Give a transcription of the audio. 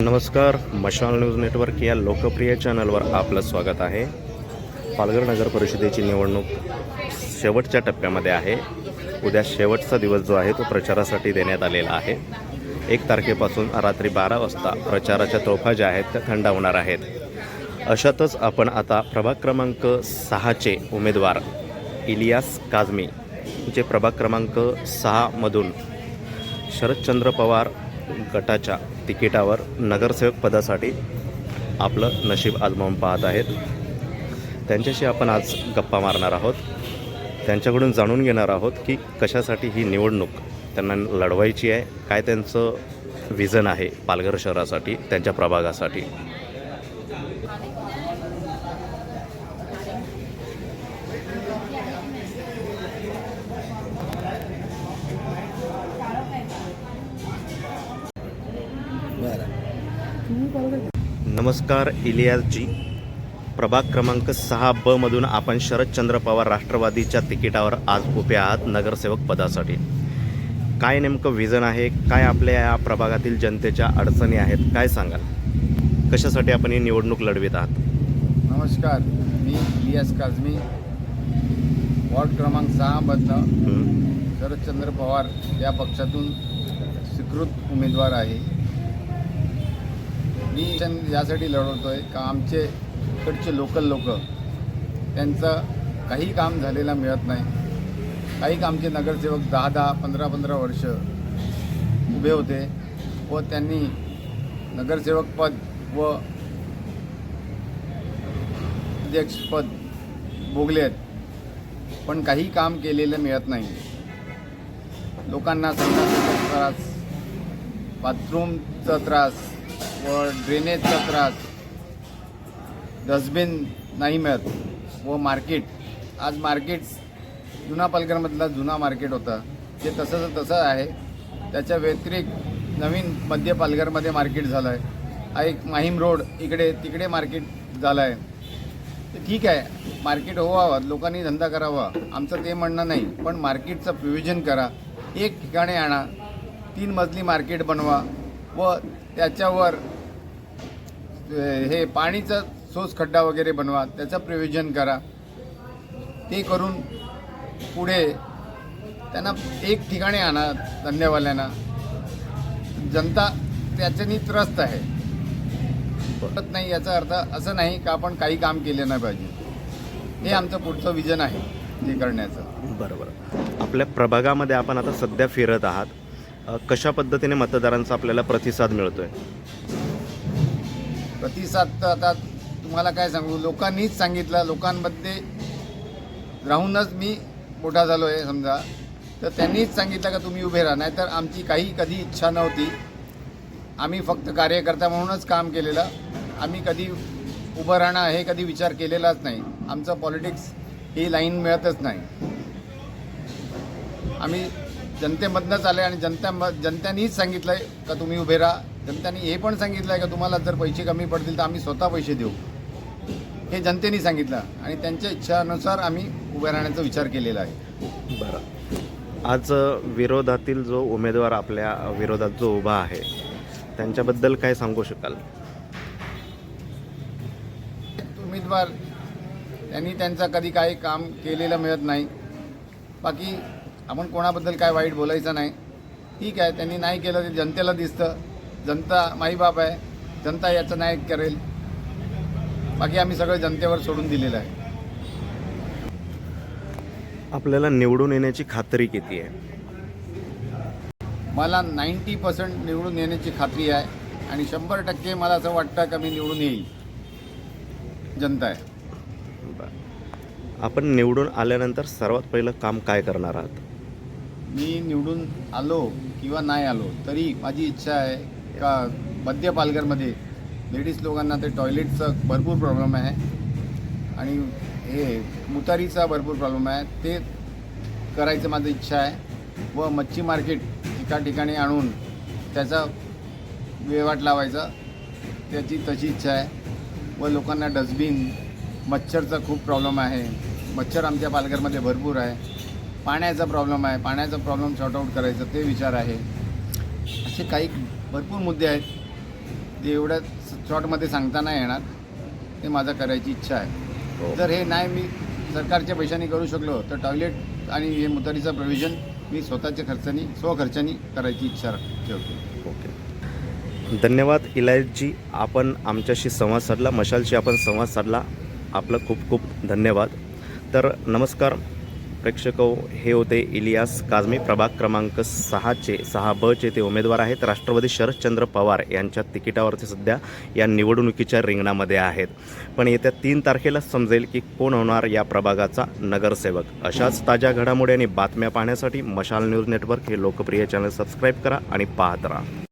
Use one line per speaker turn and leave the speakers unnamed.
नमस्कार, मशाल news network या लोकप्रिय चॅनलवर आपलं स्वागत आहे. पालघर नगर परिषदेची निवडणूक शेवटच्या टप्प्यामध्ये आहे. उद्या शेवटचा दिवस जो आहे तो प्रचारासाठी देण्यात आलेला आहे. 1 तारखेपासून रात्री 12 वाजता प्रचाराच्या तोफा ज्या आहेत त्या थंड होणार आहेत. अशातच आपण आता प्रभाग क्रमांक 6चे उमेदवार इलियास काझमी जे प्रभाग क्रमांक 6मधून शरदचंद्र पवार गटाच्या तिकिटावर नगरसेवक पदासाठी आपलं नशीब आजमावून पाहत आहेत. त्यांच्याशी आपण आज गप्पा मारणार आहोत. त्यांच्याकडून जाणून घेणार आहोत की कशासाठी ही निवडणूक त्यांना लढवायची आहे, काय त्यांचं विजन आहे पालघर शहरासाठी, त्यांच्या प्रभागासाठी. नमस्कार इलियासजी, प्रभाग क्रमांक 6ब मधून आपण शरदचंद्र पवार राष्ट्रवादीच्या तिकिटावर आज उभे आहात नगरसेवक पदासाठी. काय नेमकं विजन आहे, काय आपल्या या प्रभागातील जनतेच्या अडचणी आहेत, काय सांगाल? कशासाठी आपण ही निवडणूक लढवित आहात?
नमस्कार, मी इलियास काझमी, वॉर्ड क्रमांक 6मधनं शरदचंद्र पवार या पक्षातून स्वीकृत उमेदवार आहे. मी यासाठी लढवतो आहे का आमचे इकडचे लोकल लोक त्यांचं काही काम झालेलं मिळत नाही. काही आमचे नगरसेवक 10-10, 15-15 वर्ष उभे होते व त्यांनी नगरसेवकपद व अध्यक्षपद भोगले आहेत, पण काही काम केलेलं मिळत नाही. लोकांना संडासाचा त्रास, बाथरूमचा त्रास व ड्रेनेजचा त्रास, डस्टबिन नाही मिळत व मार्केट, आज मार्केट जुना पालघरमधला जुना मार्केट होता ते तसं आहे. त्याच्या व्यतिरिक्त नवीन मध्य पालघरमध्ये मार्केट झालं आहे. हा एक माहीम रोड इकडे तिकडे मार्केट झालं आहे. ते ठीक आहे, मार्केट व्हावं, लोकांनी धंदा करावा, आमचं ते म्हणणं नाही, पण मार्केटचं प्रोव्हिजन करा. एक ठिकाणी आणा, 3 मजली मार्केट बनवा व त्याच्यावर हे पाणीचं सोस खड्डा वगैरे बनवा, त्याचं प्रोव्हिजन करा. ते करून पुढे त्यांना एक ठिकाणी आणा धंद्यावाल्यांना. जनता त्याच्यानी त्रस्त आहे. पटत नाही याचा अर्थ असं नाही का आपण काही काम केलं नाही पाहिजे. हे आमचं पुढचं विजन आहे ते करण्याचं.
बरोबर. आपल्या प्रभागामध्ये आपण आता सध्या फिरत आहात, कशा पद्धतीने मतदारांचा आपल्याला प्रतिसाद मिळतोय?
प्रतिसाद तर आता तुम्हाला काय सांगू, लोकांनीच सांगितलं. लोकांमध्ये राहूनच मी मोठा झालो आहे समजा, तर त्यांनीच सांगितलं का तुम्ही उभे राहा. नाहीतर आमची काही कधी इच्छा नव्हती. आम्ही फक्त कार्यकर्ता म्हणूनच काम केलेलं. आम्ही कधी उभं राहणं हे कधी विचार केलेलाच नाही. आमचं पॉलिटिक्स ही लाईन मिळतच नाही. आम्ही जनतेमधनंच आले आणि जनतेनेच सांगितलं आहे का तुम्ही उभे राहा. जनतेने हे पण सांगितलं आहे का तुम्हाला जर पैसे कमी पडतील तर आम्ही स्वतः पैसे देऊ. हे जनतेने सांगितलं आणि त्यांच्या इच्छानुसार आम्ही उभे राहण्याचा विचार केलेला आहे.
बरं, आज विरोधातील जो उमेदवार आपल्या विरोधात जो उभा आहे त्यांच्याबद्दल काय सांगू शकाल?
उमेदवार त्यांनी त्यांचा कधी काही काम केलेलं मिळत नाही. बाकी आपण कोणाबद्दल काय वाईट बोलायचं नाही. ठीक आहे, त्यांनी नाही केलं ते जनतेला दिसतं. जनता माईबाप आहे, जनता याचं नाही करेल. बाकी आम्ही सगळं जनतेवर सोडून दिलेलं आहे.
आपल्याला निवडून येण्याची खात्री किती आहे?
मला 90% निवडून येण्याची खात्री आहे आणि 100% मला असं वाटतं का मी निवडून येईल. जनता आहे.
आपण निवडून आल्यानंतर सर्वात पहिलं काम काय करणार आहात?
मी निवडून आलो किंवा नाही आलो तरी माझी इच्छा आहे का मध्य पालघरमध्ये लेडीज लोकांना ते टॉयलेटचं भरपूर प्रॉब्लेम आहे आणि हे मुतारीचा भरपूर प्रॉब्लेम आहे. ते करायचं माझी इच्छा आहे व मच्छी मार्केट एका ठिकाणी आणून त्याचा वेवाट लावायचा, त्याची तशी इच्छा आहे. व लोकांना डस्टबिन, मच्छरचा खूप प्रॉब्लेम आहे. मच्छर आमच्या पालघरमध्ये भरपूर आहे. पाण्याचा प्रॉब्लेम आहे, पाण्याचा प्रॉब्लेम सॉर्ट आऊट करायचं ते विचार आहे. असे काही भरपूर मुद्दे आहेत ते एवढ्या शॉर्टमध्ये सांगता नाही येणार, ते माझं करायची इच्छा आहे.
हो.
जर हे नाही मी सरकारच्या पैशाने करू शकलो तर टॉयलेट आणि हे मुतारीचं प्रोव्हिजन मी स्वखर्चानी करायची इच्छा ठेवतो.
ओके, धन्यवाद इलायतजी, आपण आमच्याशी संवाद साधला, मशालशी आपण संवाद साधला, आपलं खूप खूप धन्यवाद. तर नमस्कार प्रेक्षक, हे होते इलियास काझमी, प्रभाग क्रमांक 6B ते उमेदवार आहेत. राष्ट्रवादी शरदचंद्र पवार यांच्या तिकिटावरती सध्या या निवडणुकीच्या रिंगणामध्ये आहेत. पण येत्या 3 तारखेला समजेल की कोण होणार या प्रभागाचा नगरसेवक. अशाच ताज्या घडामोडी आणि बातम्या पाहण्यासाठी मशाल न्यूज नेटवर्क हे लोकप्रिय चॅनल सबस्क्राईब करा आणि पाहत राहा.